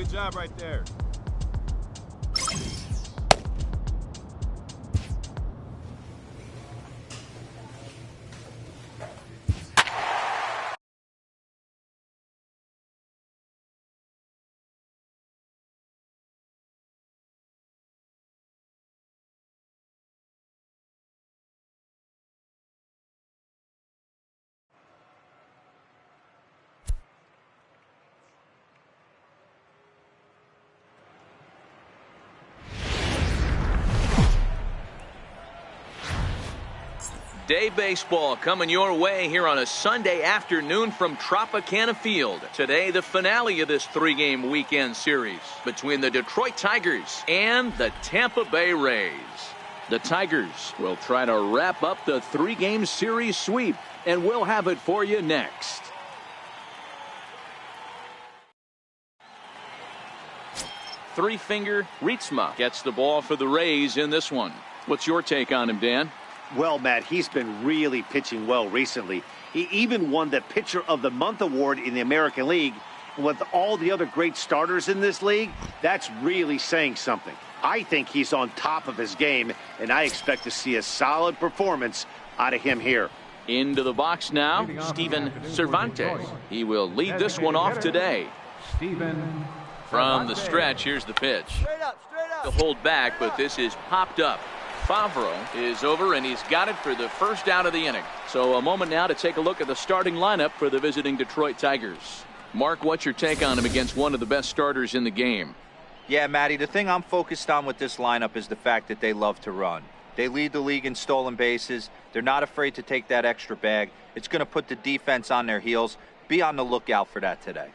Good job right there. Day baseball coming your way here on a Sunday afternoon from Tropicana Field. Today, the finale of this three-game weekend series between the Detroit Tigers and the Tampa Bay Rays. The Tigers will try to wrap up the three-game series sweep, and we'll have it for you next. Three-finger Rietsma gets the ball for the Rays in this one. What's your take on him, Dan? Well, Matt, he's been really pitching well recently. He even won the Pitcher of the Month award in the American League. And with all the other great starters in this league, that's really saying something. I think he's on top of his game, and I expect to see a solid performance out of him here. Into the box now, Steven Cervantes. He will lead this one off today. From the stretch, here's the pitch. Straight up. To hold back, but this is popped up. Favreau is over, and he's got it for the first out of the inning. So a moment now to take a look at the starting lineup for the visiting Detroit Tigers. Mark, what's your take on him against one of the best starters in the game? Yeah, Matty, the thing I'm focused on with this lineup is the fact that they love to run. They lead the league in stolen bases. They're not afraid to take that extra bag. It's going to put the defense on their heels. Be on the lookout for that today.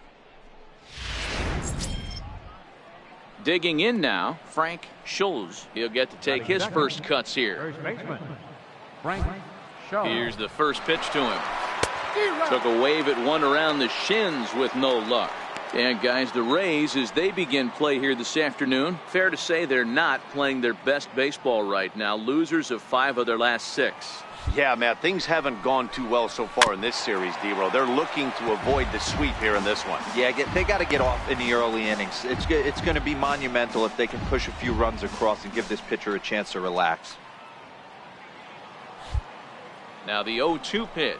Digging in now, Frank Schulz. He'll get to take his first cuts here. Here's the first pitch to him. Took a wave at one around the shins with no luck. And guys, the Rays, as they begin play here this afternoon, fair to say they're not playing their best baseball right now. Losers of 5 of their last 6. Yeah, Matt, things haven't gone too well so far in this series, D-Row. They're looking to avoid the sweep here in this one. Yeah, they got to get off in the early innings. It's going to be monumental if they can push a few runs across and give this pitcher a chance to relax. Now the 0-2 pitch.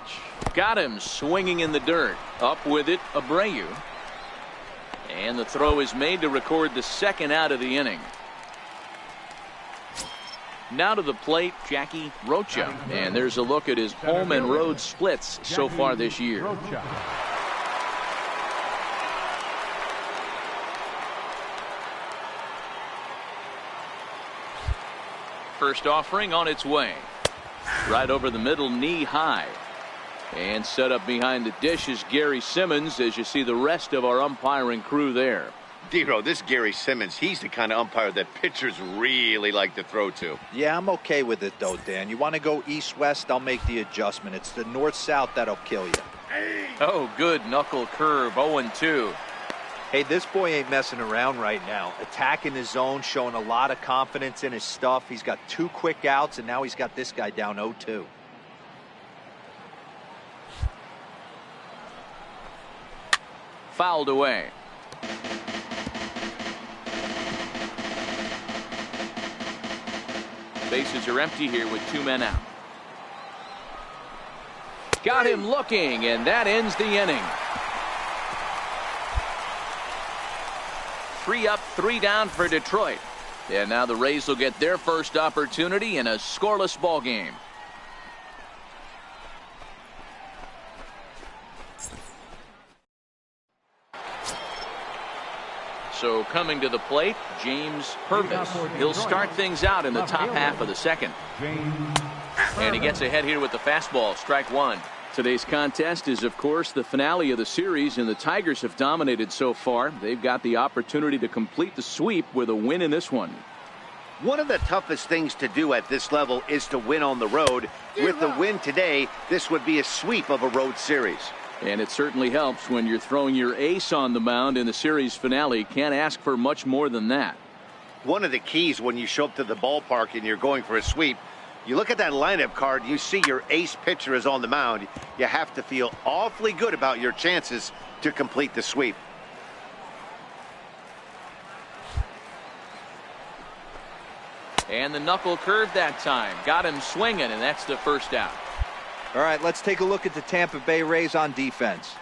Got him swinging in the dirt. Up with it, Abreu. And the throw is made to record the second out of the inning. Now to the plate, Jackie Rocha. And there's a look at his home and road splits so far this year. First offering on its way. Right over the middle, knee high. And set up behind the dish is Gary Simmons, as you see the rest of our umpiring crew there. D-Row, this Gary Simmons, he's the kind of umpire that pitchers really like to throw to. Yeah, I'm okay with it, though, Dan. You want to go east-west, I'll make the adjustment. It's the north-south that'll kill you. Oh, good knuckle curve, 0-2. Hey, this boy ain't messing around right now. Attacking his zone, showing a lot of confidence in his stuff. He's got 2 quick outs, and now he's got this guy down 0-2. Fouled away. Bases are empty here with 2 men out. Got him looking, and that ends the inning. 3 up, 3 down for Detroit. And now the Rays will get their first opportunity in a scoreless ball game. So coming to the plate, James Purvis. He'll start things out in the top half of the second. And he gets ahead here with the fastball, strike 1. Today's contest is, of course, the finale of the series, and the Tigers have dominated so far. They've got the opportunity to complete the sweep with a win in this one. One of the toughest things to do at this level is to win on the road. With the win today, this would be a sweep of a road series. And it certainly helps when you're throwing your ace on the mound in the series finale. Can't ask for much more than that. One of the keys when you show up to the ballpark and you're going for a sweep, you look at that lineup card, you see your ace pitcher is on the mound. You have to feel awfully good about your chances to complete the sweep. And the knuckle curve that time. Got him swinging, and that's the first out. All right, let's take a look at the Tampa Bay Rays on defense.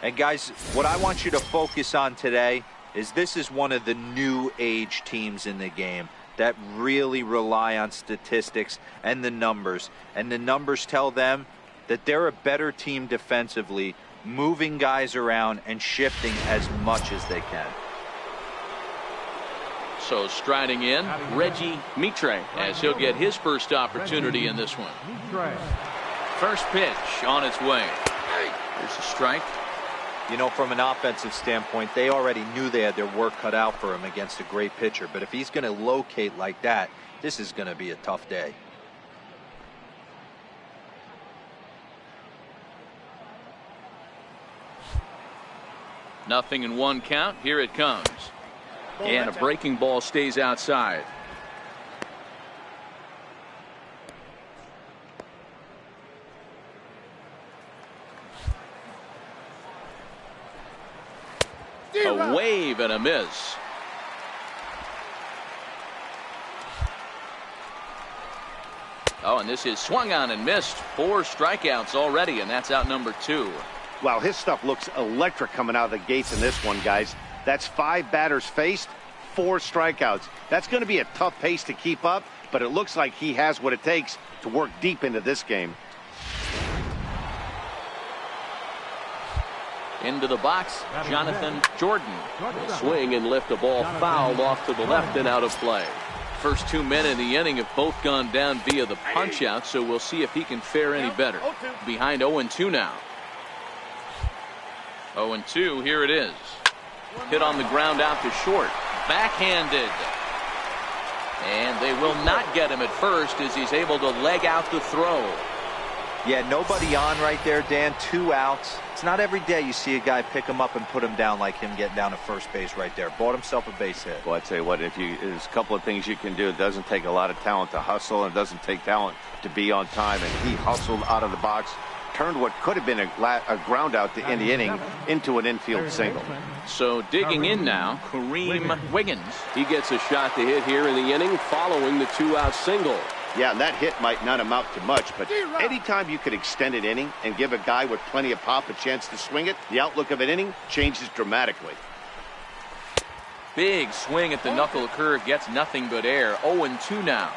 And guys, what I want you to focus on today is this is one of the new age teams in the game that really rely on statistics and the numbers. And the numbers tell them that they're a better team defensively, moving guys around and shifting as much as they can. So striding in, Reggie Mitre, as he'll get his first opportunity in this one. First pitch on its way. There's a strike. You know, from an offensive standpoint, they already knew they had their work cut out for him against a great pitcher. But if he's going to locate like that, this is going to be a tough day. Nothing in one count. Here it comes. And a breaking ball stays outside. A wave and a miss. Oh, and this is swung on and missed. 4 strikeouts already, and that's out number 2. Wow, his stuff looks electric coming out of the gates in this one, guys. That's 5 batters faced, 4 strikeouts. That's going to be a tough pace to keep up, but it looks like he has what it takes to work deep into this game. Into the box, Jonathan Jordan. Swing and lift a ball foul off to the left and out of play. First 2 men in the inning have both gone down via the punch out, so we'll see if he can fare any better. Behind 0-2 now. 0-2, here it is. Hit on the ground out to short. Backhanded. And they will not get him at first as he's able to leg out the throw. Yeah, nobody on right there, Dan. 2 outs. It's not every day you see a guy pick him up and put him down like him getting down to first base right there. Bought himself a base hit. Well, I'd say what, there's a couple of things you can do. It doesn't take a lot of talent to hustle, and it doesn't take talent to be on time. And he hustled out of the box, turned what could have been a ground out to end the inning into an infield single. So digging in now, Kareem Wiggins. He gets a shot to hit here in the inning following the 2-out single. Yeah, and that hit might not amount to much, but anytime you could extend an inning and give a guy with plenty of pop a chance to swing it, the outlook of an inning changes dramatically. Big swing at the knuckle curve, gets nothing but air. 0-2 now.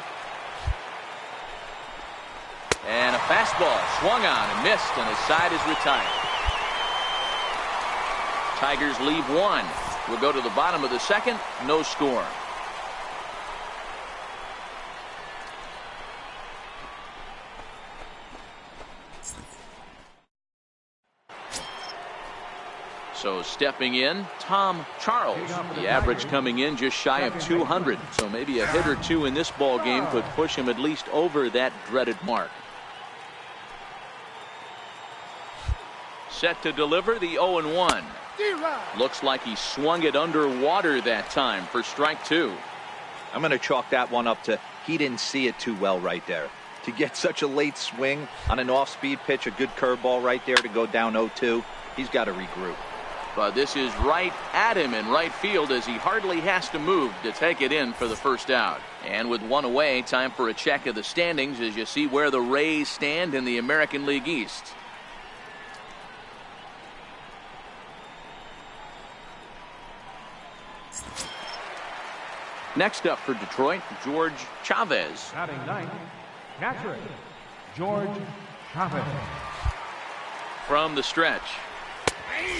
And a fastball swung on and missed, and his side is retired. Tigers leave 1. We'll go to the bottom of the second. No score. So stepping in, Tom Charles. The average coming in just shy of 200. So maybe a hit or 2 in this ball game could push him at least over that dreaded mark. Set to deliver the 0-1. Looks like he swung it underwater that time for strike 2. I'm going to chalk that one up to he didn't see it too well right there. To get such a late swing on an off-speed pitch, a good curveball right there to go down 0-2, he's got to regroup. But this is right at him in right field as he hardly has to move to take it in for the first out. And with 1 away, time for a check of the standings as you see where the Rays stand in the American League East. Next up for Detroit, George Chavez. Batting 9th, catcher, George Chavez. From the stretch.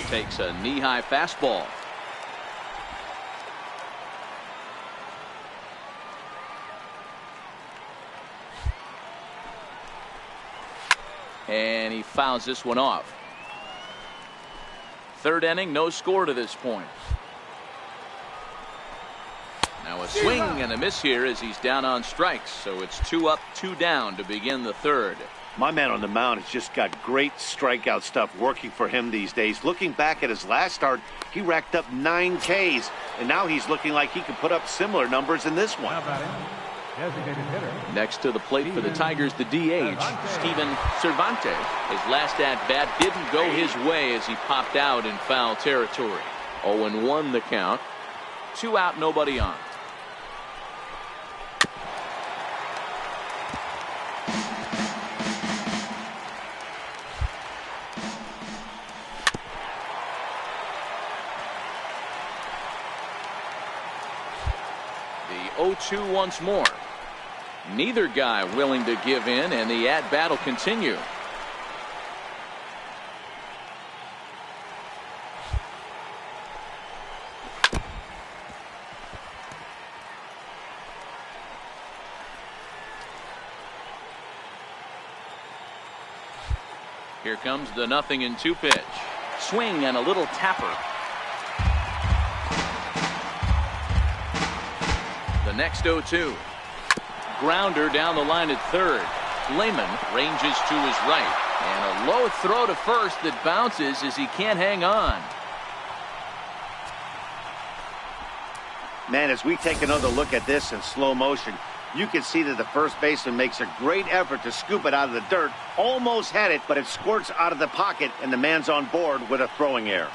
Takes a knee-high fastball. And he fouls this one off. 3rd inning, no score to this point. Now a swing and a miss here as he's down on strikes. So it's 2 up, 2 down to begin the 3rd. My man on the mound has just got great strikeout stuff working for him these days. Looking back at his last start, he racked up 9 Ks, and now he's looking like he could put up similar numbers in this one. Next to the plate for the Tigers, the DH, Steven Cervantes. His last at-bat didn't go his way as he popped out in foul territory. 0-1 the count. 2 out, nobody on. 0-2 once more. Neither guy willing to give in, and the at-bat will continue. Here comes the 0-2 pitch. Swing and a little tapper. The next 0-2. Grounder down the line at third. Lehman ranges to his right. And a low throw to first that bounces as he can't hang on. Man, as we take another look at this in slow motion, you can see that the first baseman makes a great effort to scoop it out of the dirt. Almost had it, but it squirts out of the pocket, and the man's on board with a throwing error.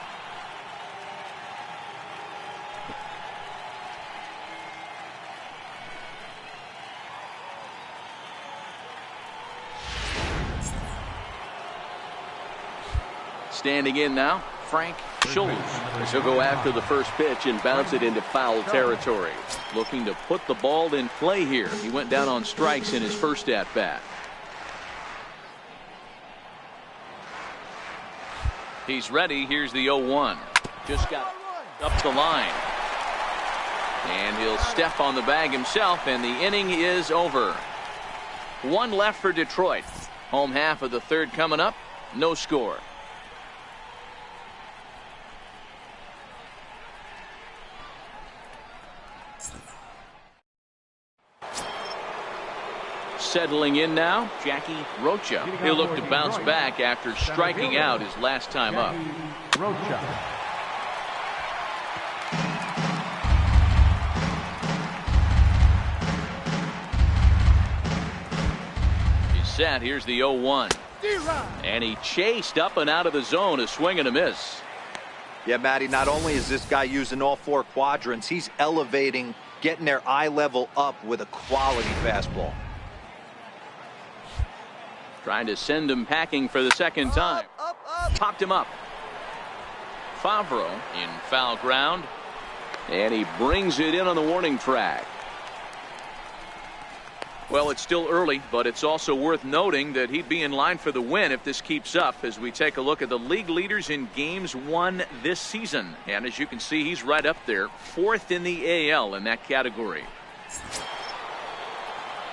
Standing in now, Frank Schultz. He'll go after the first pitch and bounce it into foul territory. Looking to put the ball in play here. He went down on strikes in his first at-bat. He's ready. Here's the 0-1. Just got up the line. And he'll step on the bag himself, and the inning is over. One left for Detroit. Home half of the third coming up. No score. Settling in now, Jackie Rocha. He'll look to bounce back after striking out his last time up. Rocha. He's set. Here's the 0-1. And he chased up and out of the zone, a swing and a miss. Yeah, Matty, not only is this guy using all four quadrants, he's elevating, getting their eye level up with a quality fastball. Trying to send him packing for the second time. Popped him up. Favreau in foul ground. And he brings it in on the warning track. Well, it's still early, but it's also worth noting that he'd be in line for the win if this keeps up as we take a look at the league leaders in games won this season. And as you can see, he's right up there, fourth in the AL in that category.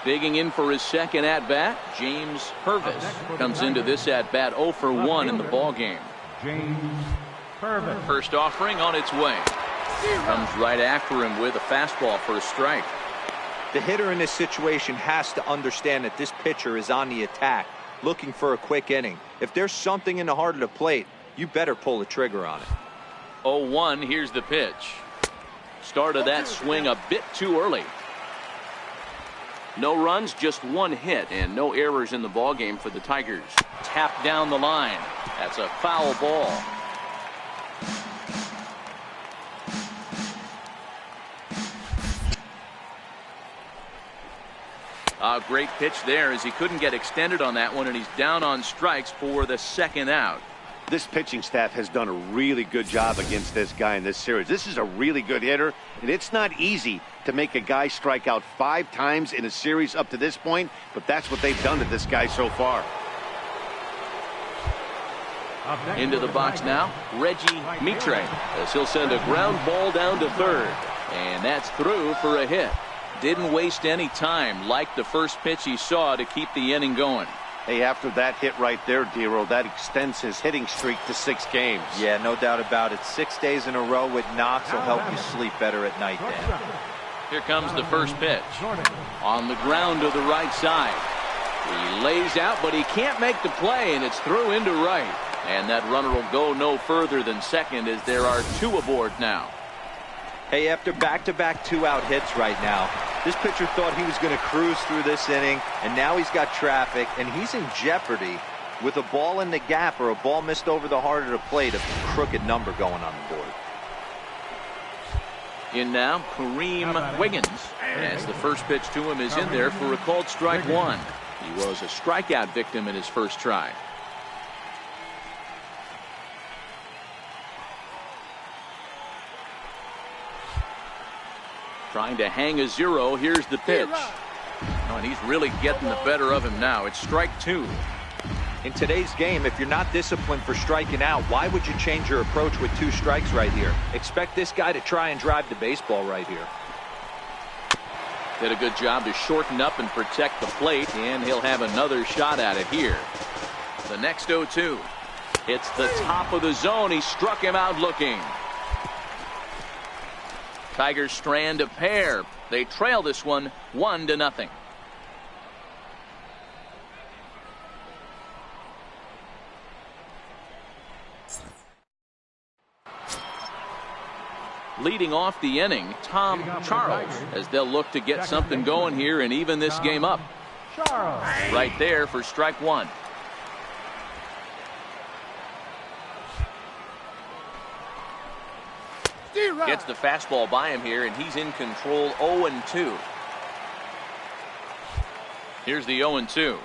Digging in for his second at-bat, James Purvis comes into this at-bat 0 for 1 in the ballgame. James Purvis. First offering on its way. Comes right after him with a fastball for a strike. The hitter in this situation has to understand that this pitcher is on the attack, looking for a quick inning. If there's something in the heart of the plate, you better pull the trigger on it. 0-1, here's the pitch. Started that swing a bit too early. No runs, just one hit, and no errors in the ballgame for the Tigers. Tapped down the line. That's a foul ball. A great pitch there as he couldn't get extended on that one, and he's down on strikes for the second out. This pitching staff has done a really good job against this guy in this series. This is a really good hitter, and it's not easy to make a guy strike out 5 times in a series up to this point, but that's what they've done to this guy so far. Into the box now, Reggie Mitre, as he'll send a ground ball down to third. And that's through for a hit. Didn't waste any time, like the first pitch he saw, to keep the inning going. Hey, after that hit right there, Dero, that extends his hitting streak to 6 games. Yeah, no doubt about it. 6 days in a row with knocks will help you sleep better at night, Dan. Here comes the first pitch. On the ground to the right side. He lays out, but he can't make the play, and it's through into right. And that runner will go no further than second as there are 2 aboard now. Hey, after back-to-back 2-out hits right now, this pitcher thought he was going to cruise through this inning, and now he's got traffic, and he's in jeopardy with a ball in the gap or a ball missed over the heart of the plate, a crooked number going on the board. In now, Kareem Wiggins, as the first pitch to him is in there for a called strike 1. He was a strikeout victim in his first try. Trying to hang a 0. Here's the pitch. Oh, and he's really getting the better of him now. It's strike 2. In today's game, if you're not disciplined for striking out, why would you change your approach with 2 strikes right here? Expect this guy to try and drive the baseball right here. Did a good job to shorten up and protect the plate, and he'll have another shot at it here. The next 0-2. It's the top of the zone. He struck him out looking. Tigers strand a pair. They trail this one 1-0. Leading off the inning, Tom Charles, as they'll look to get something going here and even this game up. Right there for strike 1. Gets the fastball by him here, and he's in control. 0-2. Here's the 0-2.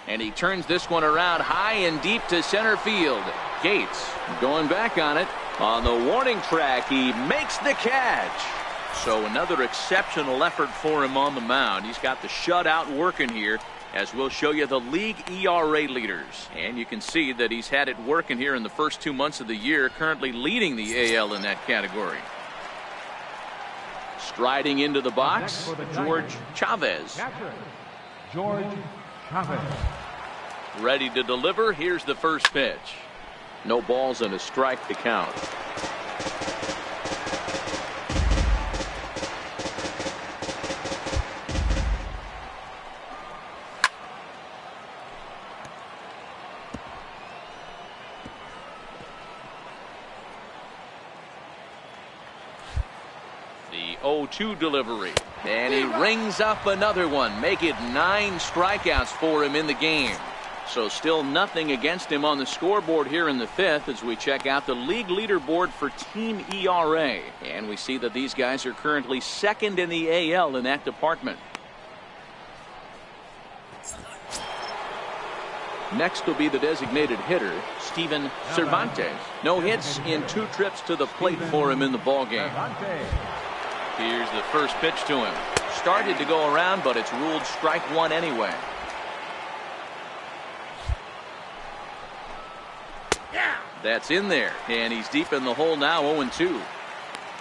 And he turns this one around high and deep to center field. Gates going back on it. On the warning track, he makes the catch. So another exceptional effort for him on the mound. He's got the shutout working here, as we'll show you the league ERA leaders. And you can see that he's had it working here in the first 2 months of the year, currently leading the AL in that category. Striding into the box, George Chavez. George Chavez. Ready to deliver. Here's the first pitch. No balls and a strike to count. The 0-2 delivery. And he rings up another one. Make it 9 strikeouts for him in the game. So still nothing against him on the scoreboard here in the 5th as we check out the league leaderboard for team ERA. And we see that these guys are currently 2nd in the AL in that department. Next will be the designated hitter, Steven Cervantes. No hits in 2 trips to the plate for him in the ballgame. Here's the first pitch to him. Started to go around, but it's ruled strike 1 anyway. That's in there, and he's deep in the hole now. 0-2.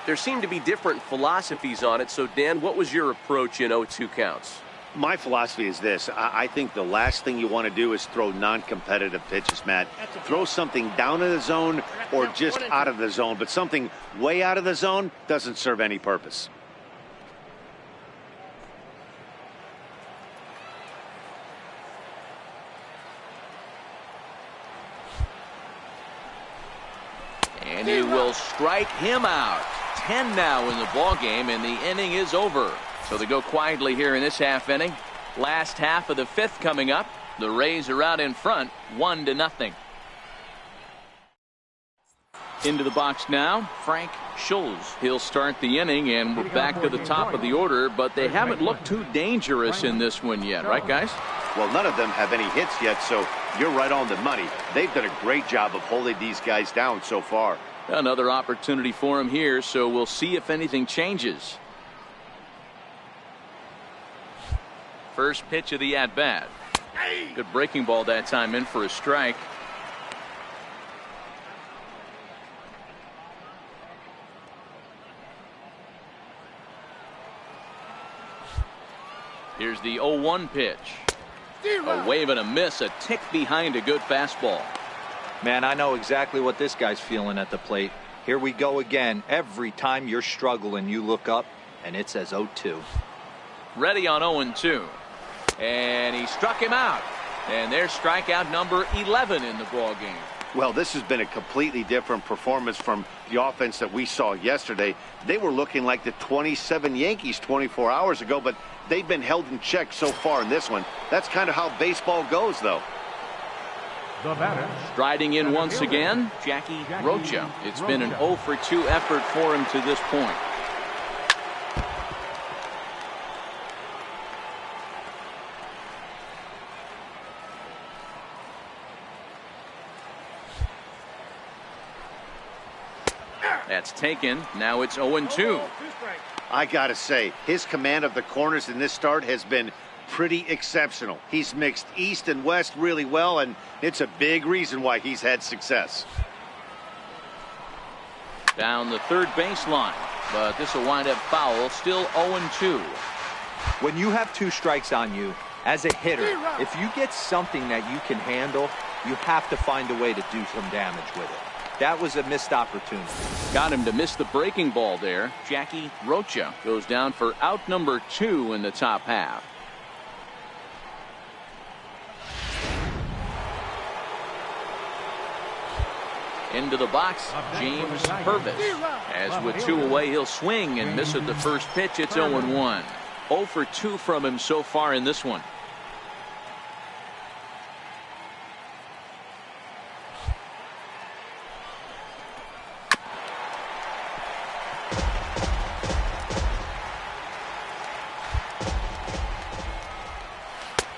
There seem to be different philosophies on it. So, Dan, what was your approach in 0-2 counts? My philosophy is this. I think the last thing you want to do is throw non-competitive pitches, Matt. Throw something down in the zone or just out of the zone, but something way out of the zone doesn't serve any purpose. And he will strike him out. 10 now in the ball game, and the inning is over. So they go quietly here in this half inning. Last half of the 5th coming up. The Rays are out in front, 1-0. Into the box now, Frank Schulz. He'll start the inning, and we're back to the top of the order, but they haven't looked too dangerous in this one yet, right, guys? Well, none of them have any hits yet, so you're right on the money. They've done a great job of holding these guys down so far. Another opportunity for him here, so we'll see if anything changes. First pitch of the at-bat. Good breaking ball that time, in for a strike. Here's the 0-1 pitch. A wave and a miss, a tick behind a good fastball. Man, I know exactly what this guy's feeling at the plate. Here we go again. Every time you're struggling, you look up, and it says 0-2. Ready on 0-2. And he struck him out. And there's strikeout number 11 in the ball game. Well, this has been a completely different performance from the offense that we saw yesterday. They were looking like the 27 Yankees 24 hours ago, but they've been held in check so far in this one. That's kind of how baseball goes, though. The batter. Striding in once again, Jackie Rocha. It's been an 0-for-2 effort for him to this point. That's taken. Now it's 0-2. I gotta say, his command of the corners in this start has been pretty exceptional. He's mixed east and west really well, and it's a big reason why he's had success. Down the third baseline, but this will wind up foul. Still 0-2. When you have 2 strikes on you, as a hitter, if you get something that you can handle, you have to find a way to do some damage with it. That was a missed opportunity. Got him to miss the breaking ball there. Jackie Rocha goes down for out number 2 in the top half. Into the box, James Purvis. As with 2 away, he'll swing and miss at the first pitch. It's 0-1. 0 for 2 from him so far in this one.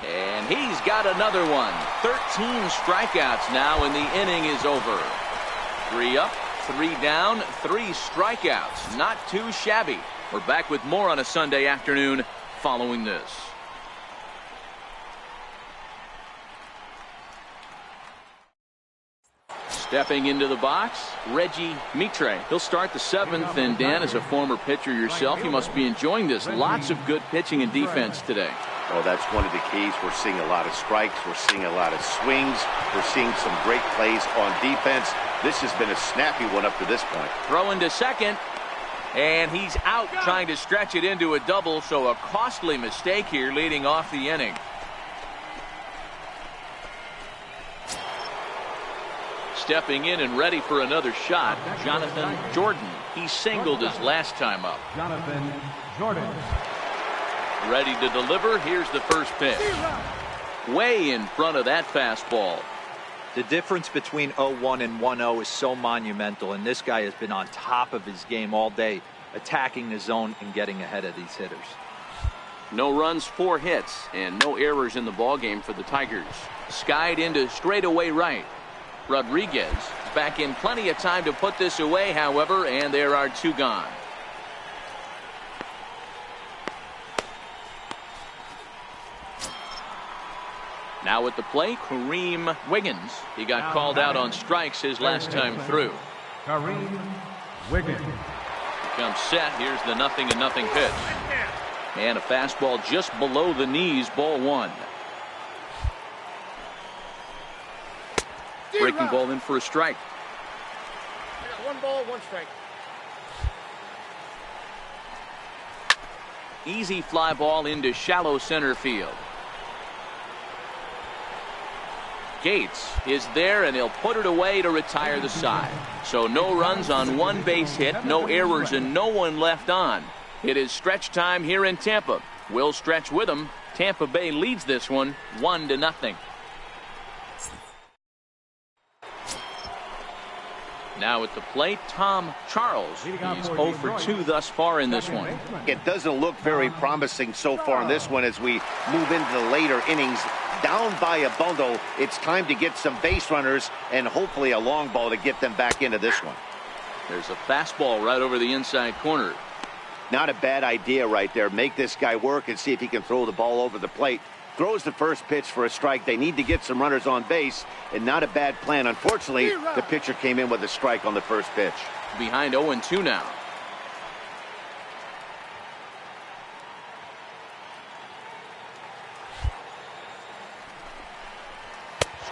And he's got another one. 13 strikeouts now, and the inning is over. 3 up, 3 down, 3 strikeouts. Not too shabby. We're back with more on a Sunday afternoon following this. Stepping into the box, Reggie Mitre. He'll start the 7th, and Dan, as a former pitcher yourself, you must be enjoying this. Lots of good pitching and defense today. Oh, that's one of the keys. We're seeing a lot of strikes. We're seeing a lot of swings. We're seeing some great plays on defense. This has been a snappy one up to this point. Throwing to second, and he's out trying to stretch it into a double, so a costly mistake here leading off the inning. Stepping in and ready for another shot, Jonathan Jordan. He singled his last time up. Jonathan Jordan. Ready to deliver. Here's the first pitch. Way in front of that fastball. The difference between 0-1 and 1-0 is so monumental, and this guy has been on top of his game all day, attacking the zone and getting ahead of these hitters. No runs, 4 hits, and no errors in the ballgame for the Tigers. Skied into straightaway right. Rodriguez back in plenty of time to put this away, however, and there are 2 gone. Now at the plate, Kareem Wiggins. He got called out on strikes his last time through. Kareem Wiggins. Comes set. Here's the 0-0 pitch. And a fastball just below the knees, ball 1. Breaking ball in for a strike. I got 1 ball, 1 strike. Easy fly ball into shallow center field. Gates is there, and he'll put it away to retire the side. So no runs on 1 base hit, no errors, and no one left on. It is stretch time here in Tampa. We'll stretch with them. Tampa Bay leads this one 1-0. Now at the plate, Tom Charles. He's 0 for 2 thus far in this one. It doesn't look very promising so far in this one as we move into the later innings. Down by a bundle, it's time to get some base runners and hopefully a long ball to get them back into this one. There's a fastball right over the inside corner. Not a bad idea right there. Make this guy work and see if he can throw the ball over the plate. Throws the first pitch for a strike. They need to get some runners on base, and not a bad plan. Unfortunately, the pitcher came in with a strike on the first pitch. Behind 0-2 now.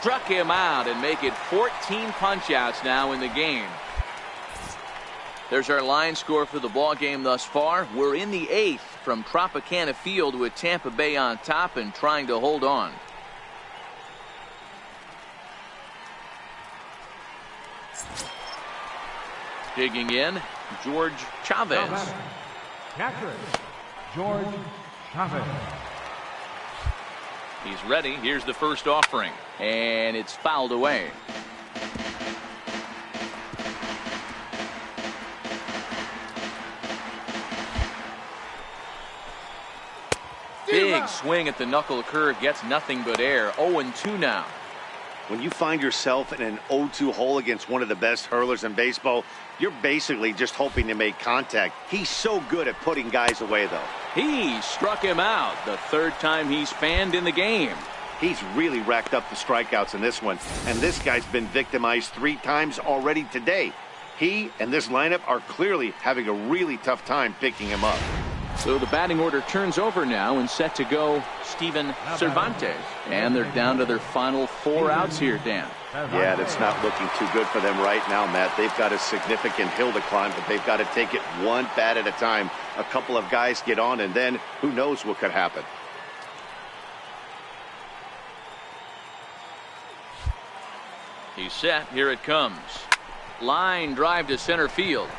Struck him out and make it 14 punch-outs now in the game. There's our line score for the ball game thus far. We're in the 8th from Tropicana Field with Tampa Bay on top and trying to hold on. Digging in, George Chavez. Catcher, George Chavez. He's ready. Here's the first offering, and it's fouled away. Big swing at the knuckle curve, gets nothing but air. 0-2 now. When you find yourself in an 0-2 hole against one of the best hurlers in baseball, you're basically just hoping to make contact. He's so good at putting guys away, though. He struck him out the third time he's fanned in the game. He's really racked up the strikeouts in this one, and this guy's been victimized 3 times already today. He and this lineup are clearly having a really tough time picking him up. So the batting order turns over now, and set to go Steven Cervantes. And they're down to their final 4 outs here, Dan. Yeah, that's not looking too good for them right now, Matt. They've got a significant hill to climb, but they've got to take it one bat at a time. A couple of guys get on, and then who knows what could happen. He's set. Here it comes. Line drive to center field.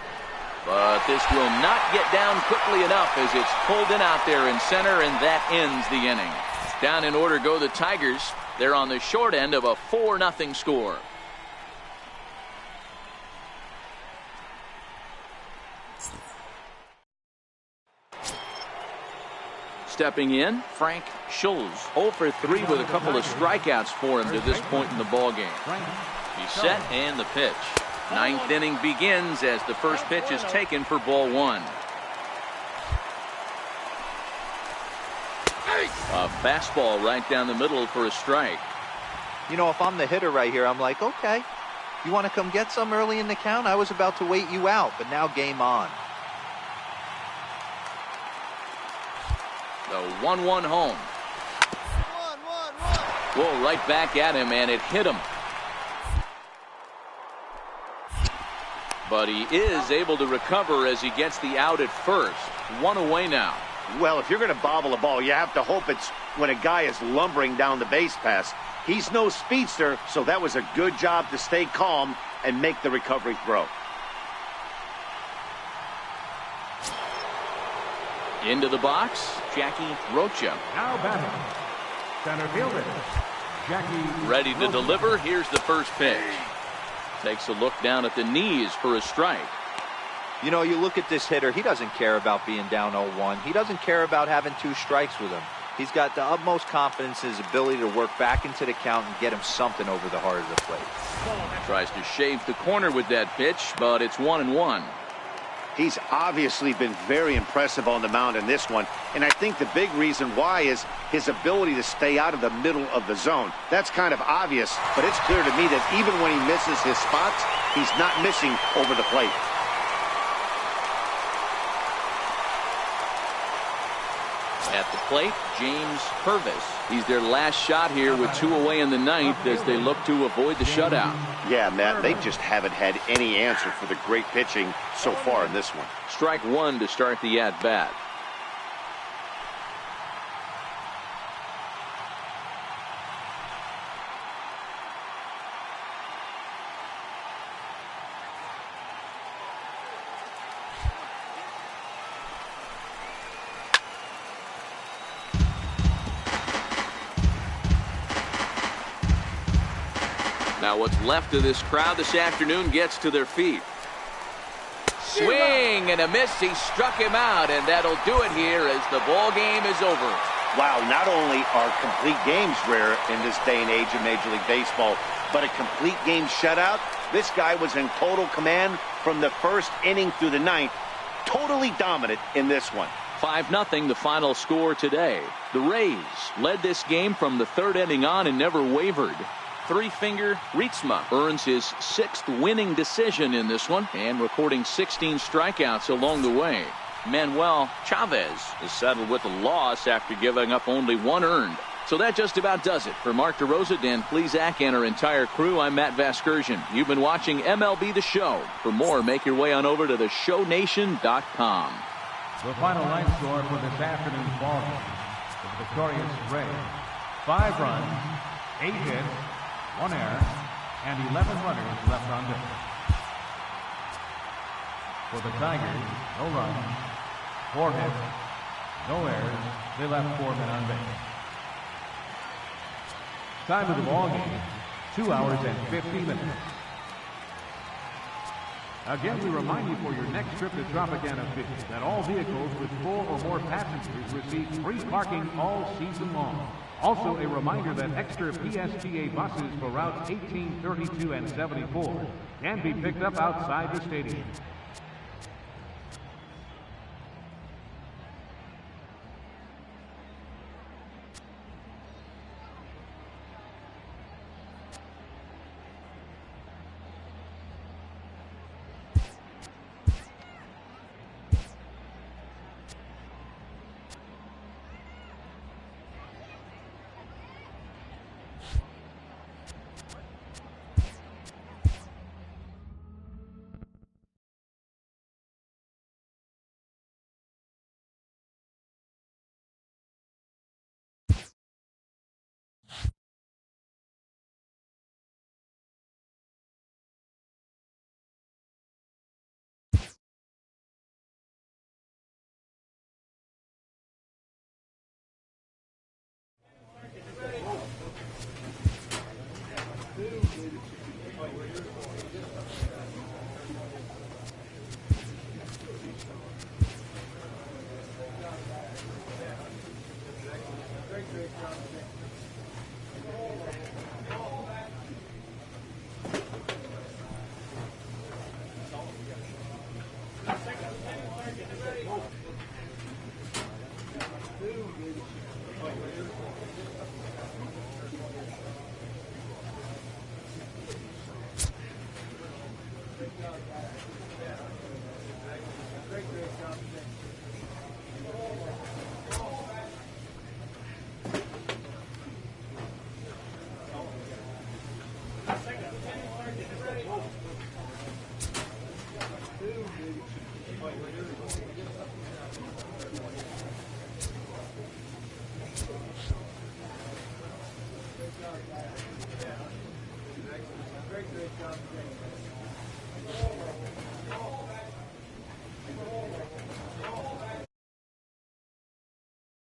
But this will not get down quickly enough as it's pulled in out there in center, and that ends the inning. Down in order go the Tigers. They're on the short end of a 4-0 score. Stepping in, Frank Schulz. 0 for 3 with a couple of strikeouts for him to this point in the ballgame. He's set, and the pitch. 9th inning begins as the first pitch is taken for ball 1. A fastball right down the middle for a strike. You know, if I'm the hitter right here, I'm like, okay, you want to come get some early in the count? I was about to wait you out, but now game on. The 1-1 home. Whoa, right back at him, and it hit him. But he is able to recover as he gets the out at first. 1 away now. Well, if you're going to bobble a ball, you have to hope it's when a guy is lumbering down the base pass. He's no speedster, so that was a good job to stay calm and make the recovery throw. Into the box, Jackie Rocha. Now batting, center fielder, Jackie. Ready to deliver. Here's the first pitch. Takes a look down at the knees for a strike. You know, you look at this hitter, he doesn't care about being down 0-1. He doesn't care about having 2 strikes with him. He's got the utmost confidence in his ability to work back into the count and get him something over the heart of the plate. Tries to shave the corner with that pitch, but it's 1-1. He's obviously been very impressive on the mound in this one, and I think the big reason why is his ability to stay out of the middle of the zone. That's kind of obvious, but it's clear to me that even when he misses his spots, he's not missing over the plate. At the plate, James Purvis. He's their last shot here with 2 away in the 9th as they look to avoid the shutout. Yeah, Matt, they just haven't had any answer for the great pitching so far in this one. Strike 1 to start the at-bat. Now what's left of this crowd this afternoon gets to their feet. Swing and a miss. He struck him out, and that'll do it here as the ball game is over. Wow, not only are complete games rare in this day and age of Major League Baseball, but a complete game shutout. This guy was in total command from the first inning through the 9th. Totally dominant in this one. 5-0 the final score today. The Rays led this game from the 3rd inning on and never wavered. Three-finger Rietsma earns his 6th winning decision in this one and recording 16 strikeouts along the way. Manuel Chavez is settled with a loss after giving up only 1 earned. So that just about does it. For Mark DeRosa, Dan Plesac, and our entire crew, I'm Matt Vasgersian. You've been watching MLB The Show. For more, make your way on over to theshownation.com. The final line score for this afternoon's ballgame. The victorious Rays. 5 runs, 8 hits, 1 error, and 11 runners left on base. For the Tigers, no runs, 4 hits, no errors. They left 4 men on base. Time of the ball game, 2 hours and 50 minutes. Again, we remind you for your next trip to Tropicana Field that all vehicles with 4 or more passengers receive free parking all season long. Also, a reminder that extra PSTA buses for routes 18, 32, and 74 can be picked up outside the stadium.